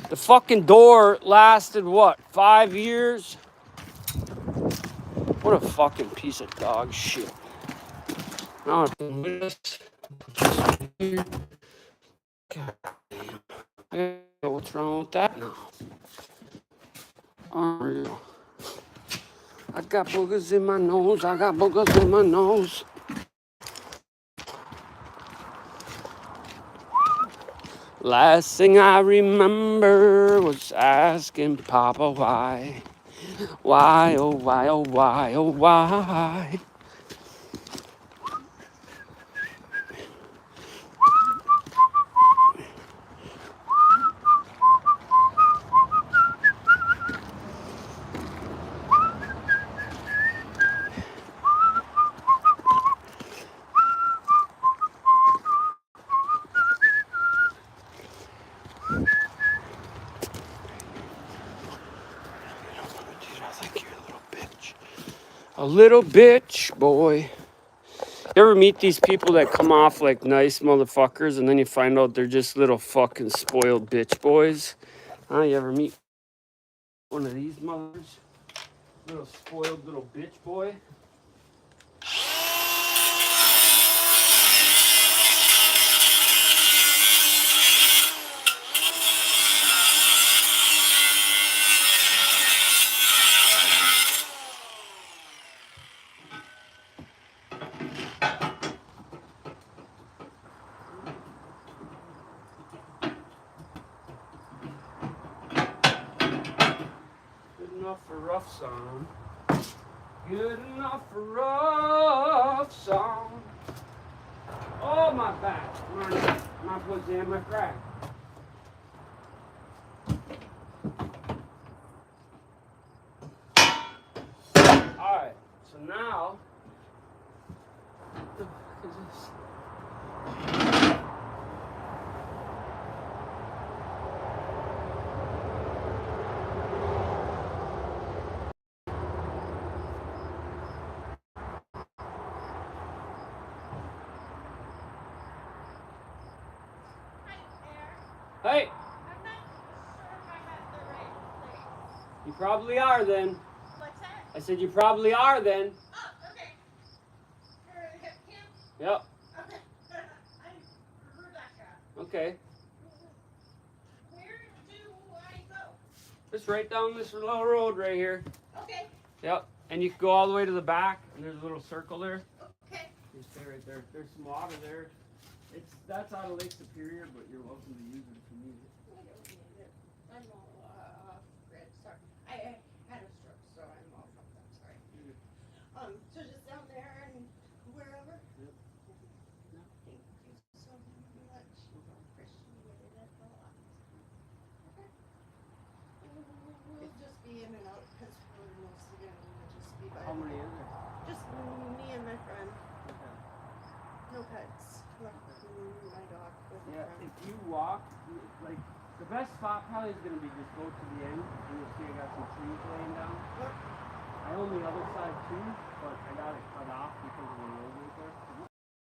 The fucking door lasted, what, 5 years? What a fucking piece of dog shit. Now it's with us. God damn. I gotta know what's wrong with that now. Unreal. I got boogers in my nose. I got boogers in my nose. Last thing I remember was asking Papa why. Why, oh why, oh why, oh why. A little bitch, boy. You ever meet these people that come off like nice motherfuckers and then you find out they're just little fucking spoiled bitch boys? Huh? You ever meet one of these mothers? Little spoiled little bitch boy? Good enough for rough song. Good enough for rough song. Oh, my back. My pussy and my crack. Alright, so now, what the fuck is this? Hey! I'm not sure if I'm at the right place. You probably are then. What's that? I said you probably are then. Oh, okay. You're at hip camp? Yep. Okay. I'm Rebecca. Okay. Where do I go? Just right down this little road right here. Okay. Yep. And you can go all the way to the back, and there's a little circle there. Okay. You stay right there. There's some water there. That's out of Lake Superior, but you're welcome to use it if you need it. I don't need it. I'm all off grid. Sorry. I had a stroke, so I'm all fucked up. Sorry. So just down there and wherever? Yep. No. Thank you so much. Appreciate it a lot. Okay. We'll just be in and out because we're mostly going to just be by. How many is there? Just me and my friend. Okay. No pets. My dog with a Yeah, friend. if you walk, like, the best spot probably is going to be just go to the end, and you'll see I got some trees laying down. Yep. I own the other side too, but I got it cut off because of the road right there.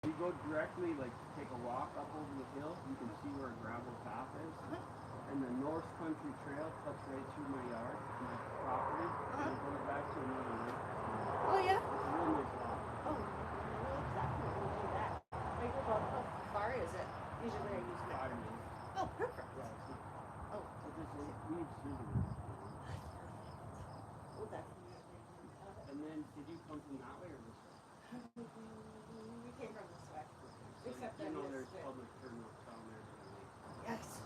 If you go directly, like, take a walk up over the hill, you can see where a gravel path is. And the North Country Trail cuts right through my yard, my property, and it goes back to another lake. Oh, yeah? It's a real nice walk. Oh, we'll definitely do that. Like, about how far is it? Usually I use my 5 minutes. Oh, perfect. Yeah, it's not. Oh, So just leave through the road. we'll definitely do that. And then, did you come from that way or this way? We came from this way. So Except you I know missed there's it. public turnouts down there to the lake. Yes.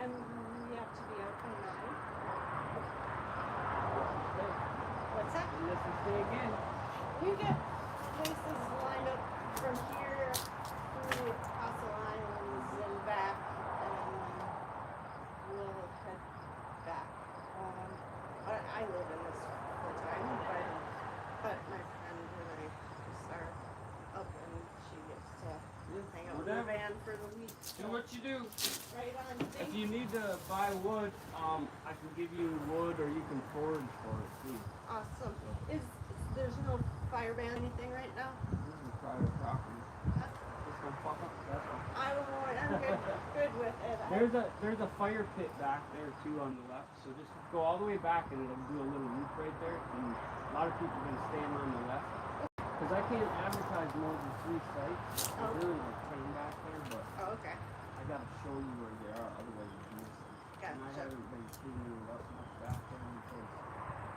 And we have to be out by 9. What's that? Unless you stay again. We get places lined up from here through Castle Islands and back, and we'll head back. I live in this full time, but my friend and I just are up, and she gets to hang out in the van for the week. Do what you do. Right on. If you need to buy wood, I can give you wood or you can forage for it too. Awesome. There's no fire ban anything right now? This is private property. Just don't fuck up that one. I won't. I'm good. Good. with it. There's a fire pit back there too on the left. So just go all the way back and it'll do a little loop right there. And a lot of people are gonna stand on the left. Because I can't advertise more than 3 sites. There's really no train back there, but Okay. I gotta show you where they are, otherwise you miss them. And I Gotcha. haven't been cleaning it up much back there because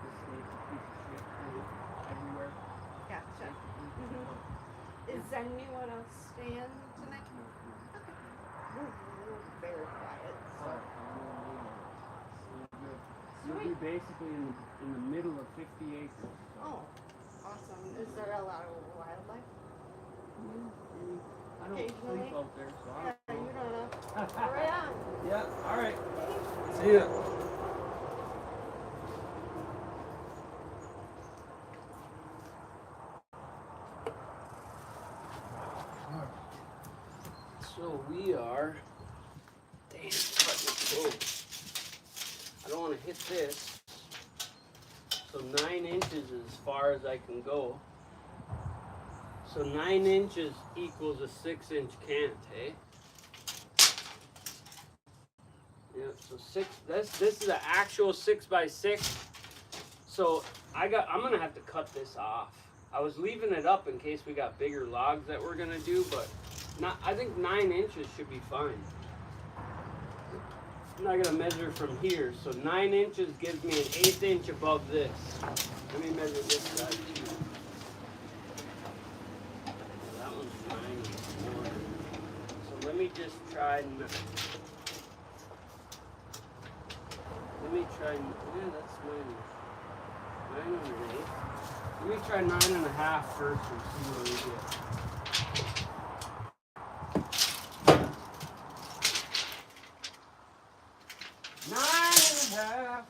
the state's a piece of shit everywhere. Gotcha. Basically. Is anyone else staying tonight? No, We're very quiet. So. You'll be basically in the middle of 50 acres. So. Oh, awesome. Is there a lot of wildlife? I don't Occasionally? sleep out there, so I Yeah, don't you don't know. know. Right on. Yeah, all right. See ya. So we are. Damn, oh. I don't want to hit this. So 9 inches is as far as I can go. So 9 inches equals a 6-inch cant, hey? Yeah, so this is an actual 6x6. So I'm gonna have to cut this off. I was leaving it up in case we got bigger logs that we're gonna do, but I think 9 inches should be fine. I'm not gonna measure from here, so 9 inches gives me an 1/8 inch above this. Let me measure this side too. That one's 9 1. So let me just try. Let me try. Yeah, that's 9 1/8. Let me try 9.5 first and see what we get. 9.5.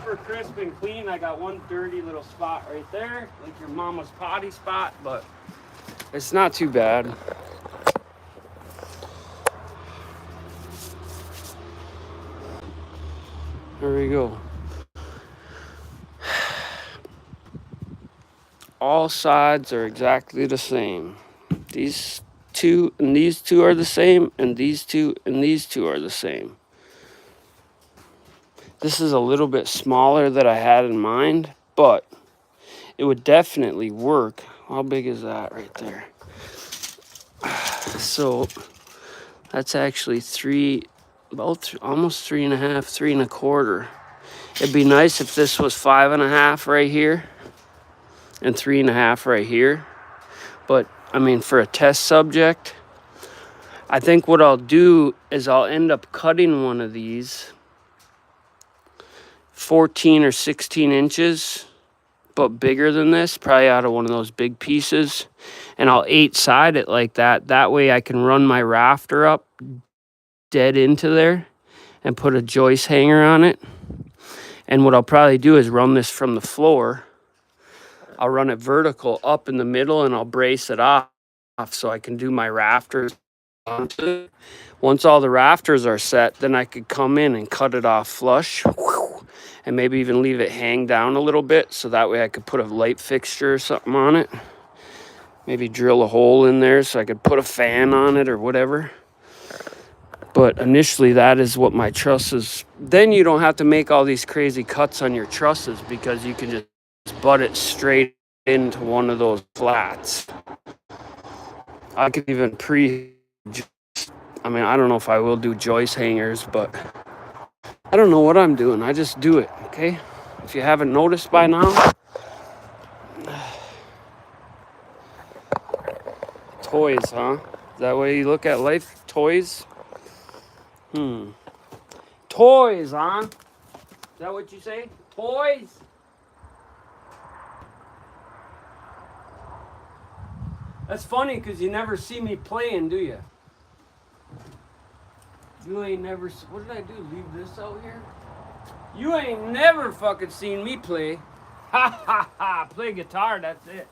super crisp and clean. I got one dirty little spot right there, like your mama's potty spot, but it's not too bad. There we go. All sides are exactly the same. These two and these two are the same, and these two and these two are the same. This is a little bit smaller than I had in mind, but it would definitely work. How big is that right there? So that's actually almost 3.5, 3.25. It'd be nice if this was 5.5 right here and 3.5 right here. But I mean, for a test subject, I think what I'll do is I'll end up cutting one of these 14 or 16 inches, but bigger than this, probably out of one of those big pieces. And I'll 8-side it like that. That way I can run my rafter up dead into there and put a joist hanger on it. And what I'll probably do is run this from the floor. I'll run it vertical up in the middle and I'll brace it off so I can do my rafters onto it. Once all the rafters are set, then I could come in and cut it off flush and maybe even leave it hang down a little bit so that way I could put a light fixture or something on it. Maybe drill a hole in there so I could put a fan on it or whatever. But initially, that is what my trusses. Then you don't have to make all these crazy cuts on your trusses because you can just butt it straight into one of those flats. I could even I mean, I don't know if I will do joist hangers, but I don't know what I'm doing. I just do it, okay? If you haven't noticed by now. Toys, huh? Is that way you look at life? Toys? Toys, huh? Is that what you say? Toys? That's funny because you never see me playing, do you? You ain't never. What did I do? Leave this out here? You ain't never fucking seen me play. Ha ha ha! Play guitar, that's it.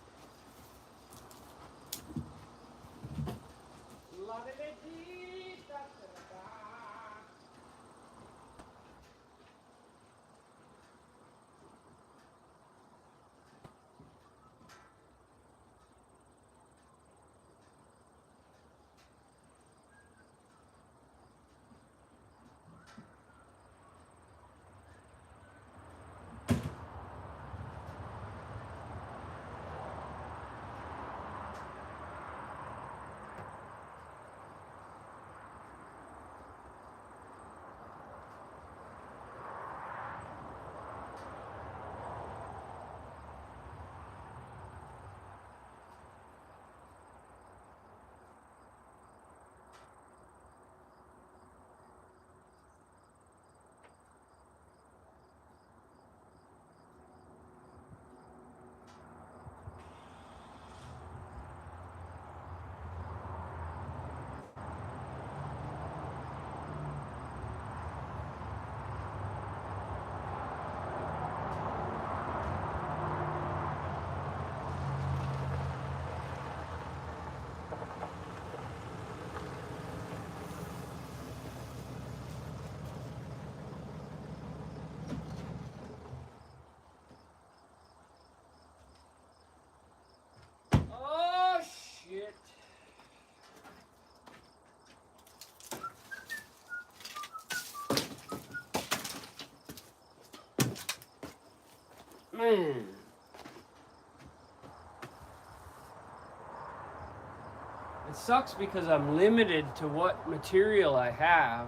Oh shit! Man. It sucks because I'm limited to what material I have.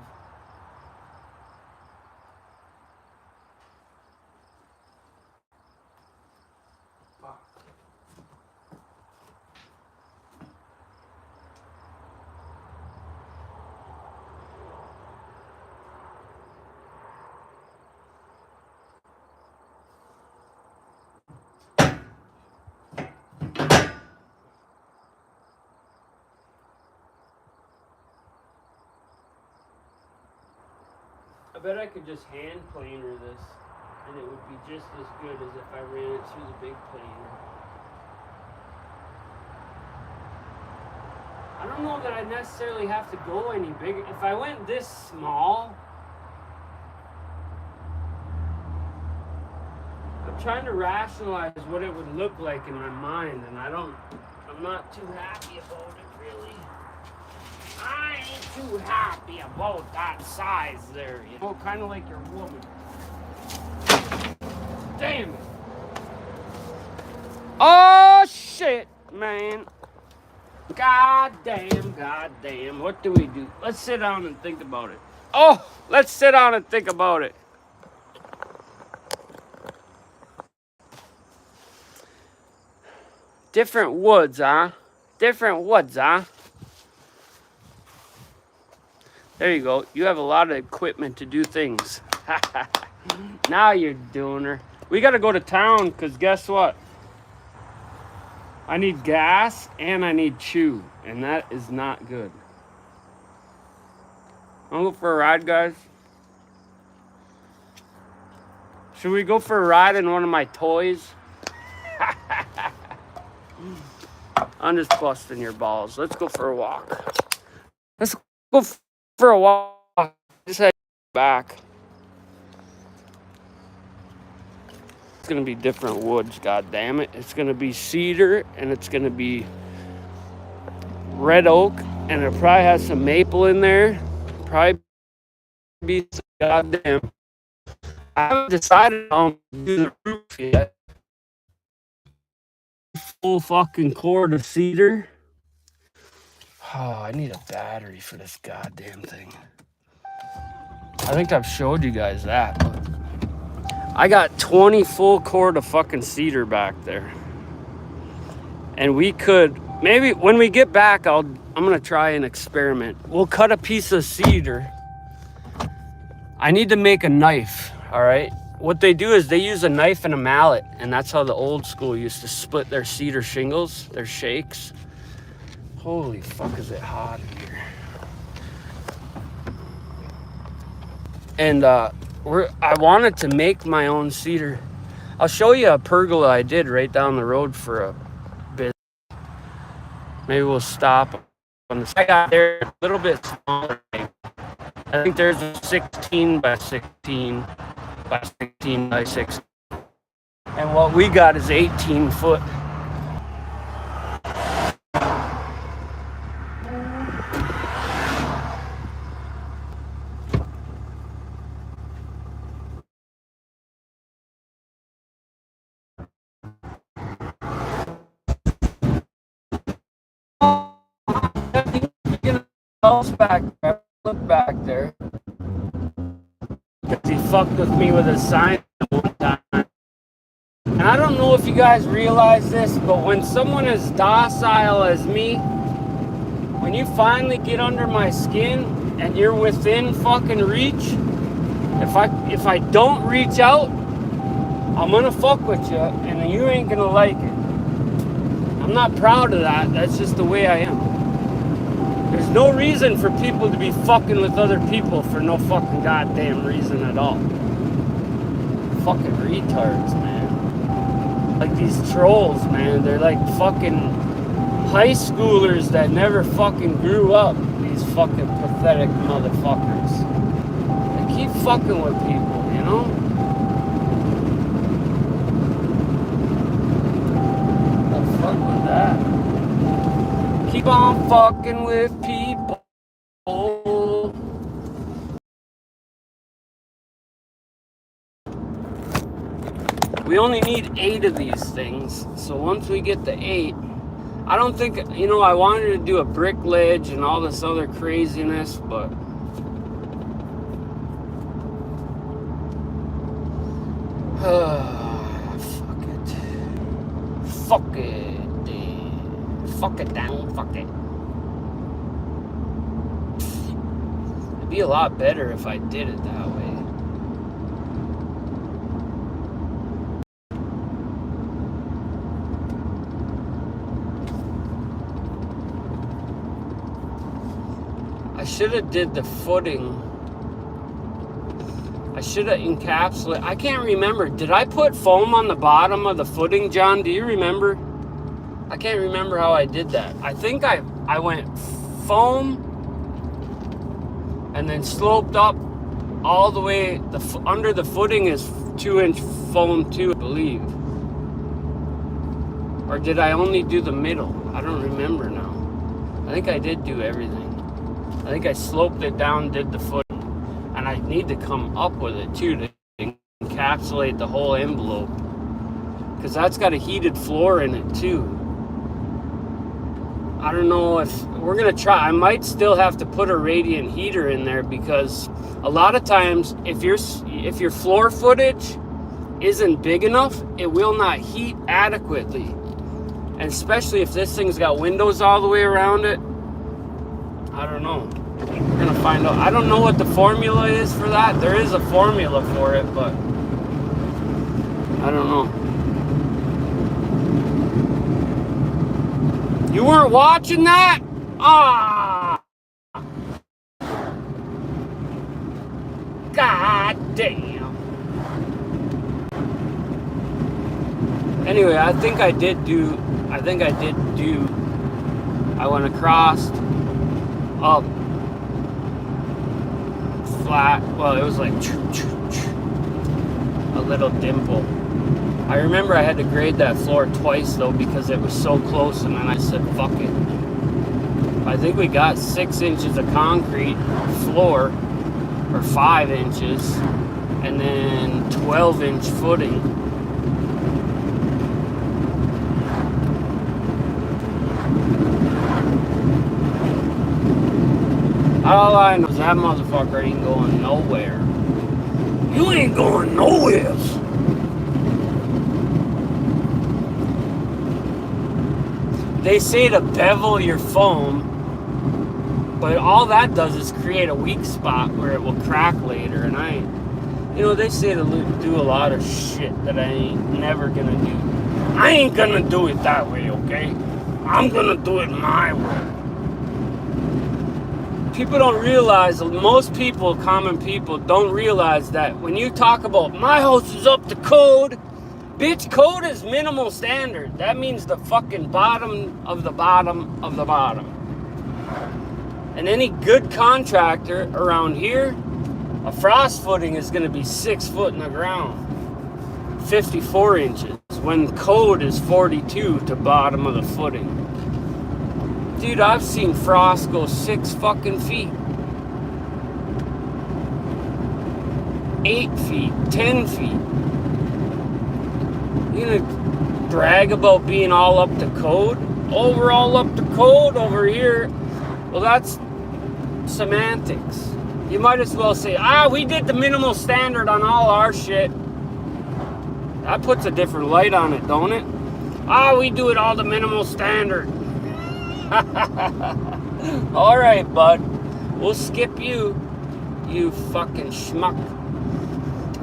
I bet I could just hand planer this. And it would be just as good as if I ran it through the big planer. I don't know that I necessarily have to go any bigger. If I went this small, I'm trying to rationalize what it would look like in my mind, and I'm not too happy about it, really. I ain't too happy about that size there, you know, kind of like your woman. Damn it. Oh, shit, man. God damn. What do we do? Let's sit down and think about it. Oh, let's sit down and think about it. Different woods, huh? Different woods, huh? There you go. You have a lot of equipment to do things. Now you're doing her. We got to go to town because guess what? I need gas and I need chew, and that is not good. Wanna go for a ride, guys? Should we go for a ride in one of my toys? I'm just busting your balls. Let's go for a walk. Let's go for a walk. Just head back. It's gonna be different woods, god damn it. It's gonna be cedar and it's gonna be red oak, and it probably has some maple in there. Probably be some goddamn. I haven't decided on do the roof yet. Full fucking cord of cedar. Oh, I need a battery for this goddamn thing. I think I've showed you guys that. But I got 20 full cord of fucking cedar back there. And we could, maybe when we get back, I'm gonna try an experiment. We'll cut a piece of cedar. I need to make a knife, all right? What they do is they use a knife and a mallet, and that's how the old school used to split their cedar shingles, their shakes. Holy fuck, is it hot in here. And I wanted to make my own cedar. I'll show you a pergola I did right down the road for a bit. Maybe we'll stop on this. I got there a little bit smaller. I think there's a 16 by 16 by 16 by 16. And what we got is 18 foot. Look back there. He fucked with me with a sign one time. And I don't know if you guys realize this, but when someone as docile as me, when you finally get under my skin and you're within fucking reach, if I don't reach out, I'm gonna fuck with you and you ain't gonna like it. I'm not proud of that. That's just the way I am. There's no reason for people to be fucking with other people for no fucking goddamn reason at all. Fucking retards, man. Like these trolls, man. They're like fucking high schoolers that never fucking grew up. These fucking pathetic motherfuckers. They keep fucking with people, you know? The fuck was that? Keep on fucking with people. We only need 8 of these things. So once we get the 8, I don't think, you know, I wanted to do a brick ledge and all this other craziness, but fuck it. Fuck it. Fuck it down, fuck it. It'd be a lot better if I did it that way. I should have did the footing I should have encapsulated. I can't remember. Did I put foam on the bottom of the footing, John? Do you remember? I can't remember how I did that. I think I went foam and then sloped up all the way. Under the footing is 2-inch foam too, I believe. Or did I only do the middle? I don't remember now. I think I did do everything. I think I sloped it down, did the footing. And I need to come up with it too to encapsulate the whole envelope. Because that's got a heated floor in it too. I don't know if we're going to try. I might still have to put a radiant heater in there because a lot of times if your floor footage isn't big enough, it will not heat adequately. And especially if this thing's got windows all the way around it. I don't know. We're going to find out. I don't know what the formula is for that. There is a formula for it, but I don't know. You weren't watching that? Ah! God damn. Anyway, I went across, up, flat. Well, it was like a little dimple. I remember I had to grade that floor twice though because it was so close, and then I said, fuck it. I think we got 6 inches of concrete floor, or 5 inches, and then 12-inch footing. All I know is that motherfucker ain't going nowhere. You ain't going nowhere. They say to bevel your foam, but all that does is create a weak spot where it will crack later. And they say to do a lot of shit that I ain't never gonna do. I ain't gonna do it that way, okay? I'm gonna do it my way. People don't realize, most people, common people, don't realize that when you talk about my house is up to code, bitch, code is minimal standard. That means the fucking bottom of the bottom of the bottom. And any good contractor around here, a frost footing is going to be 6 foot in the ground, 54 inches, when code is 42 to bottom of the footing. Dude, I've seen frost go 6 fucking feet. 8 feet, 10 feet. You're gonna brag about being all up to code? Oh, we're all up to code over here. Well, that's semantics. You might as well say, we did the minimal standard on all our shit. That puts a different light on it, don't it? We do it all the minimal standard. Alright, bud. We'll skip you fucking schmuck.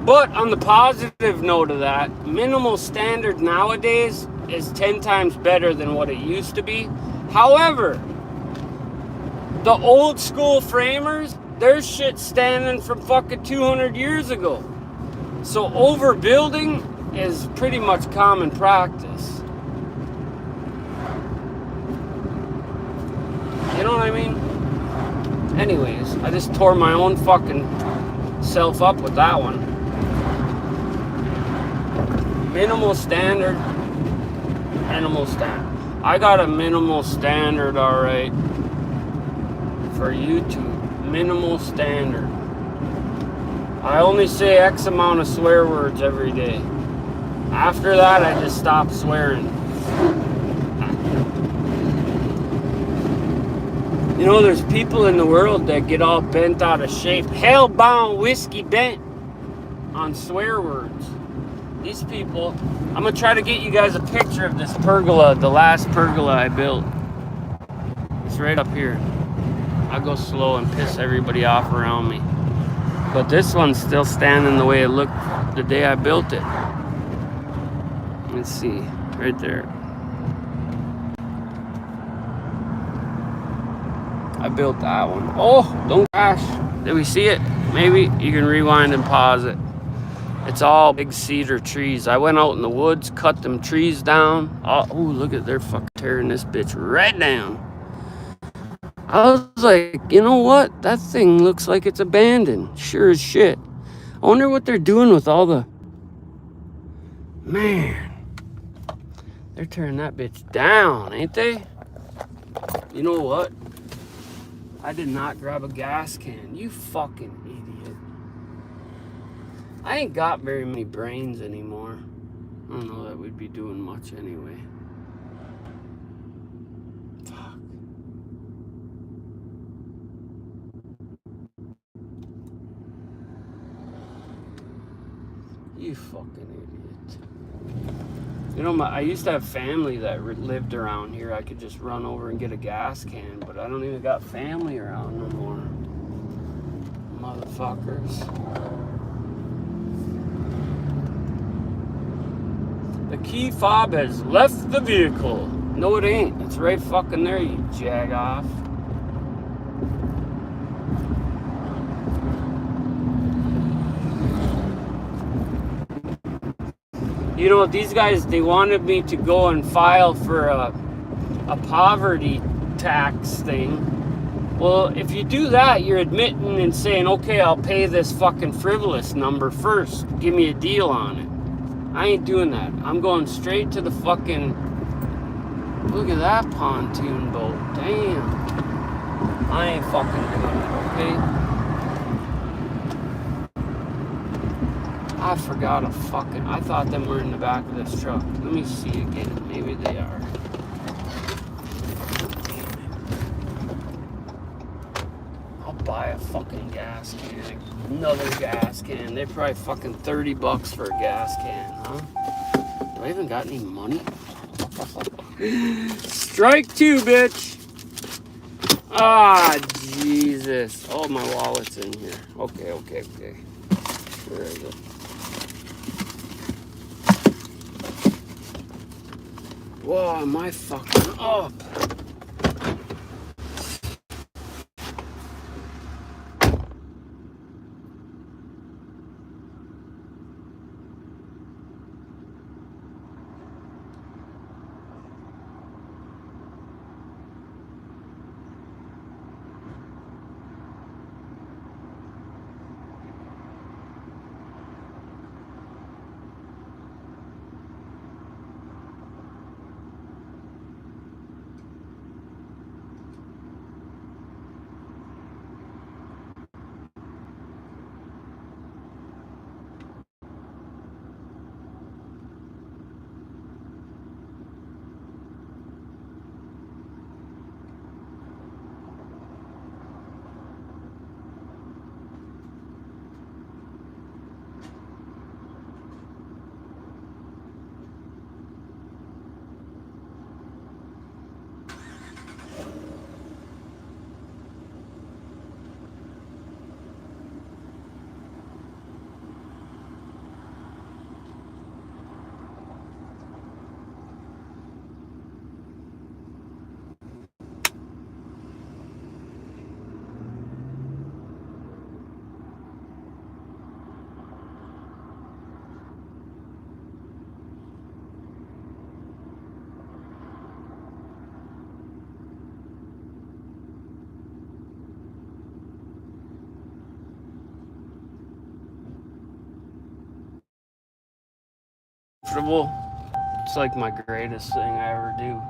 But on the positive note of that, minimal standard nowadays is 10 times better than what it used to be. However, the old school framers, their shit standing from fucking 200 years ago. So overbuilding is pretty much common practice. You know what I mean? Anyways, I just tore my own fucking self up with that one. Minimal standard. Minimal standard. I got a minimal standard, alright. For YouTube. Minimal standard. I only say X amount of swear words every day. After that, I just stop swearing. You know, there's people in the world that get all bent out of shape, hell-bound whiskey bent on swear words. These people, I'm going to try to get you guys a picture of this pergola, the last pergola I built. It's right up here. I'll go slow and piss everybody off around me. But this one's still standing the way it looked the day I built it. Let's see, right there. I built that one. Oh, don't crash. Did we see it? Maybe you can rewind and pause it. It's all big cedar trees. I went out in the woods, cut them trees down. Oh, ooh, look at they're fucking tearing this bitch right down. I was like, you know what? That thing looks like it's abandoned. Sure as shit. I wonder what they're doing with all the... Man. They're tearing that bitch down, ain't they? You know what? I did not grab a gas can. You fucking idiot. I ain't got very many brains anymore. I don't know that we'd be doing much anyway. Fuck. You fucking idiot. You know, I used to have family that lived around here. I could just run over and get a gas can, but I don't even got family around no more. Motherfuckers. The key fob has left the vehicle. No, it ain't. It's right fucking there, you jag off. You know, these guys, they wanted me to go and file for a poverty tax thing. Well, if you do that, you're admitting and saying, okay, I'll pay this fucking frivolous number first. Give me a deal on it. I ain't doing that. I'm going straight to the fucking... Look at that pontoon boat. Damn. I ain't fucking doing it, okay? I forgot a fucking... I thought them were in the back of this truck. Let me see again. Maybe they are. I'll buy a fucking gas can. Another gas can. They're probably fucking $30 for a gas can, huh? Do I even got any money? Strike two, bitch. Ah, Jesus. Oh, my wallet's in here. Okay. Where is it? Whoa, am I fucking up? Comfortable. It's like my greatest thing I ever do.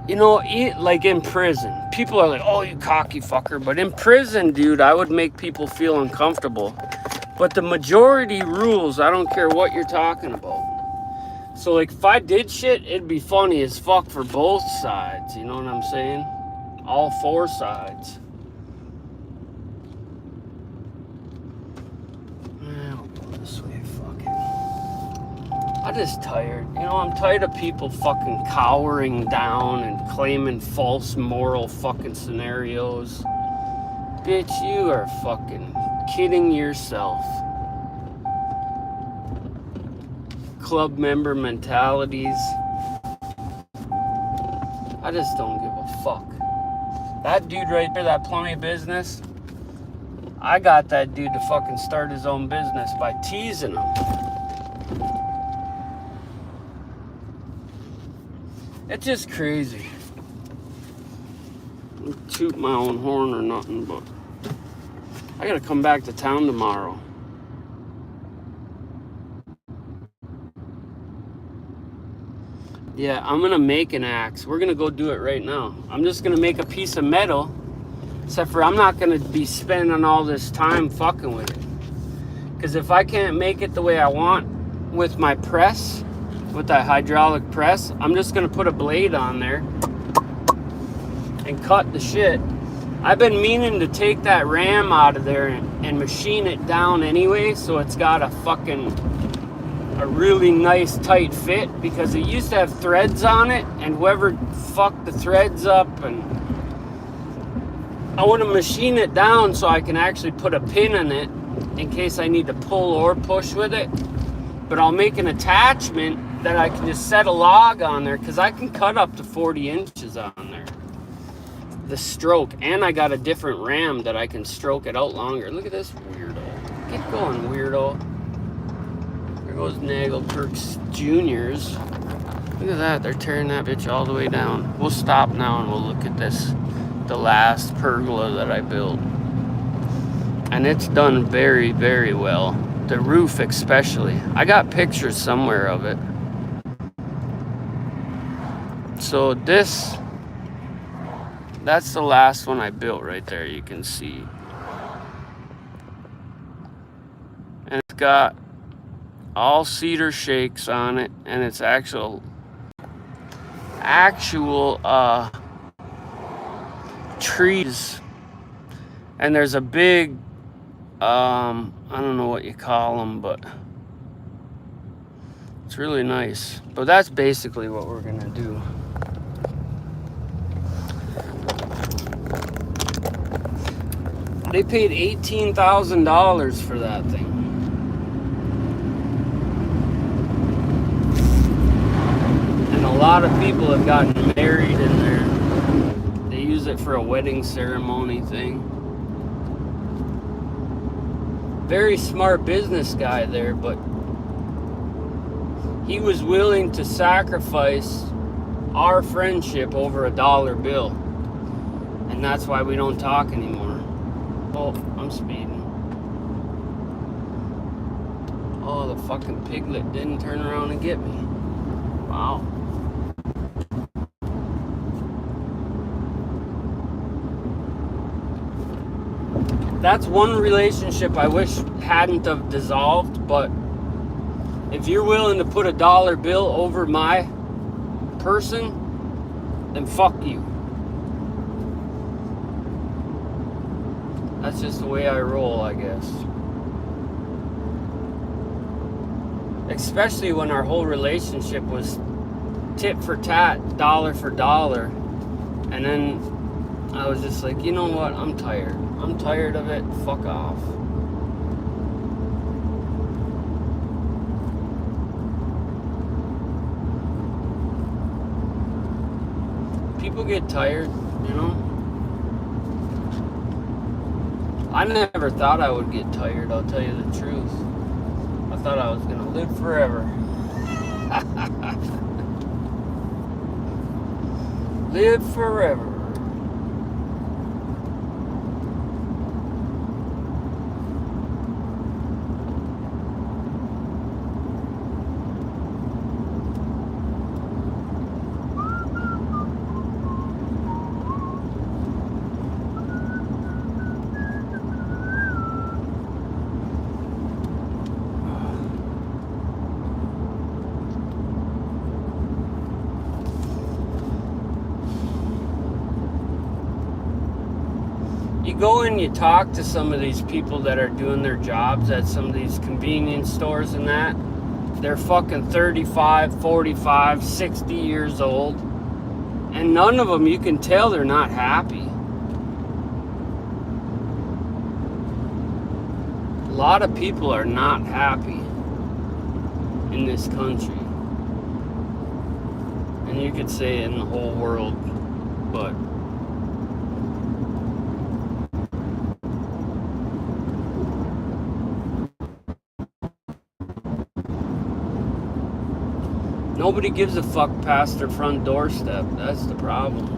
You know, like in prison, people are like, oh, you cocky fucker. But in prison, dude, I would make people feel uncomfortable. But the majority rules, I don't care what you're talking about. So, like, if I did shit, it'd be funny as fuck for both sides. You know what I'm saying? All four sides. I'll go this way, fuck it. I'm just tired. You know, I'm tired of people fucking cowering down and claiming false moral fucking scenarios. Bitch, you are fucking kidding yourself. Club member mentalities. I just don't give a fuck. That dude right there, that plumbing business, I got that dude to fucking start his own business by teasing him. It's just crazy. I toot my own horn or nothing, but I gotta come back to town tomorrow. Yeah, I'm gonna make an axe. We're gonna go do it right now. I'm just gonna make a piece of metal, except for I'm not gonna be spending all this time fucking with it. Because if I can't make it the way I want with my press, with that hydraulic press, I'm just gonna put a blade on there and cut the shit. I've been meaning to take that ram out of there and machine it down anyway, so it's got a really nice tight fit, because it used to have threads on it, and whoever fucked the threads up, and I want to machine it down so I can actually put a pin in it in case I need to pull or push with it. But I'll make an attachment that I can just set a log on there, because I can cut up to 40 inches on there. The stroke, and I got a different ram that I can stroke it out longer. Look at this weirdo. Get going, weirdo. There goes Nagelkirk's Juniors. Look at that, they're tearing that bitch all the way down. We'll stop now and we'll look at this, the last pergola that I built. And it's done very, very well. The roof especially. I got pictures somewhere of it. So that's the last one I built right there, you can see. And it's got all cedar shakes on it, and it's actual trees. And there's a big, I don't know what you call them, but it's really nice. But that's basically what we're gonna do. They paid $18,000 for that thing. And a lot of people have gotten married in there. They use it for a wedding ceremony thing. Very smart business guy there, but he was willing to sacrifice our friendship over a dollar bill. And that's why we don't talk anymore. Oh, I'm speeding. Oh, the fucking piglet didn't turn around and get me. Wow. That's one relationship I wish hadn't have dissolved, but if you're willing to put a dollar bill over my person, then fuck you. That's just the way I roll, I guess. Especially when our whole relationship was tit for tat, dollar for dollar. And then I was just like, you know what? I'm tired. I'm tired of it. Fuck off. People get tired, you know? I never thought I would get tired, I'll tell you the truth. I thought I was gonna live forever. Live forever. You go and you talk to some of these people that are doing their jobs at some of these convenience stores and that. They're fucking 35, 45, 60 years old. And none of them, you can tell they're not happy. A lot of people are not happy in this country. And you could say in the whole world, but nobody gives a fuck past their front doorstep. That's the problem.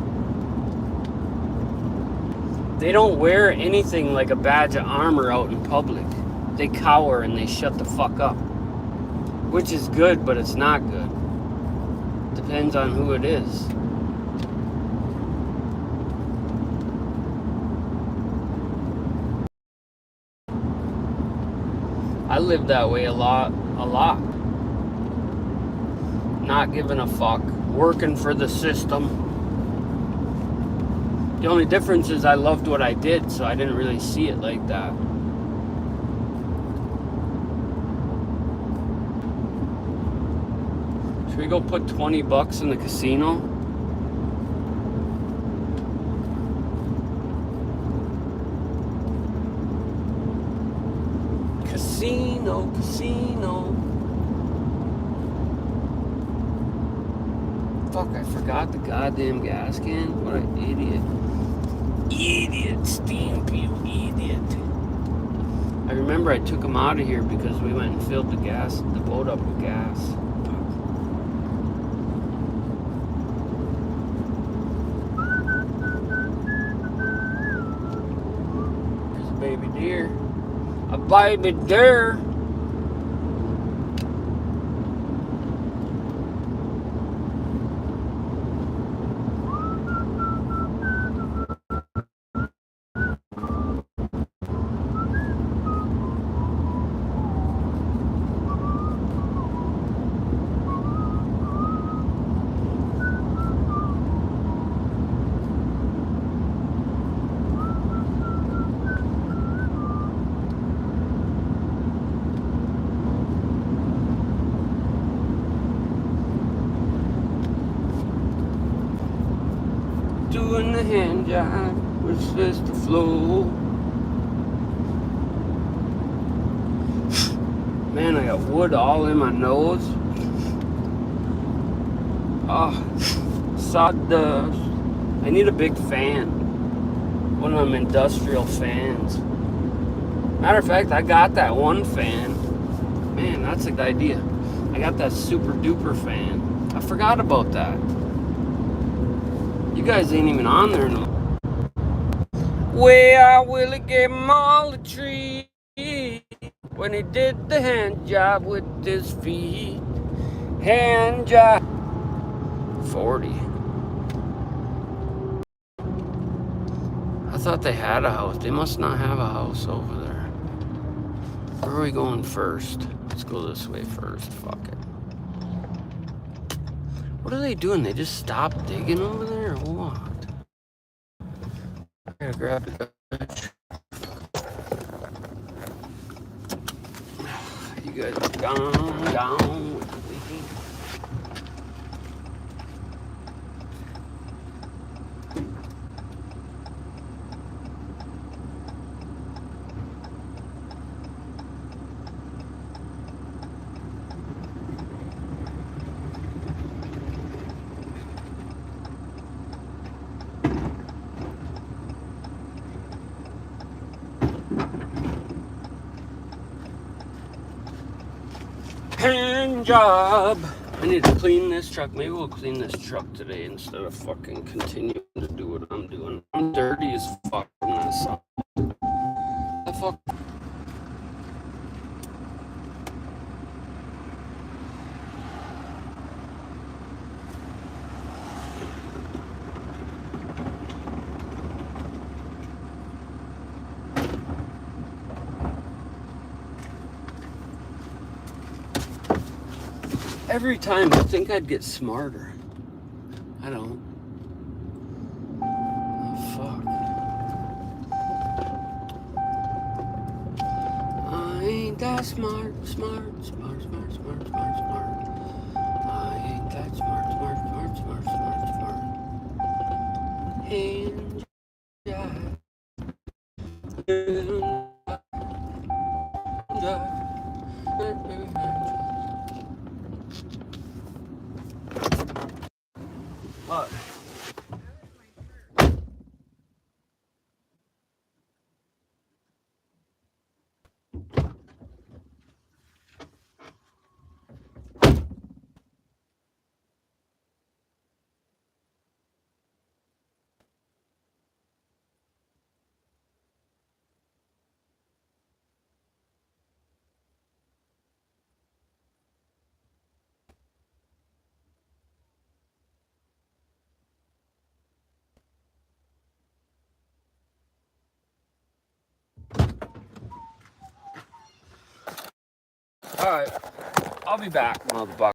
They don't wear anything like a badge of armor out in public. They cower and they shut the fuck up. Which is good, but it's not good. Depends on who it is. I live that way a lot. Not giving a fuck. Working for the system. The only difference is I loved what I did, so I didn't really see it like that. Should we go put 20 bucks in the casino? Casino. Fuck, I forgot the goddamn gas can. What an idiot. Idiot, Steve, you idiot. I remember I took him out of here because we went and filled the boat up with gas. There's a baby deer. A baby deer. Doing the hand job with Sister Flo. Man, I got wood all in my nose. Oh, sawdust. I need a big fan. One of them industrial fans. Matter of fact, I got that one fan. Man, that's a good idea. I got that super duper fan. I forgot about that. You guys ain't even on there no. Well, Willie gave him all the trees when he did the hand job with his feet. Hand job. 40. I thought they had a house. They must not have a house over there. Where are we going first? Let's go this way first. Fuck it. What are they doing? They just stopped digging over there or what? I gotta grab the garbage. You guys are gone with me. Hand job. I need to clean this truck. Maybe we'll clean this truck today instead of fucking continuing to do what I'm doing. I'm dirty as fuck from that song. The fuck. Every time I think I'd get smarter. I don't. Oh, fuck. I ain't that smart. I ain't that smart. Hand job. What? All right, I'll be back, motherfucker.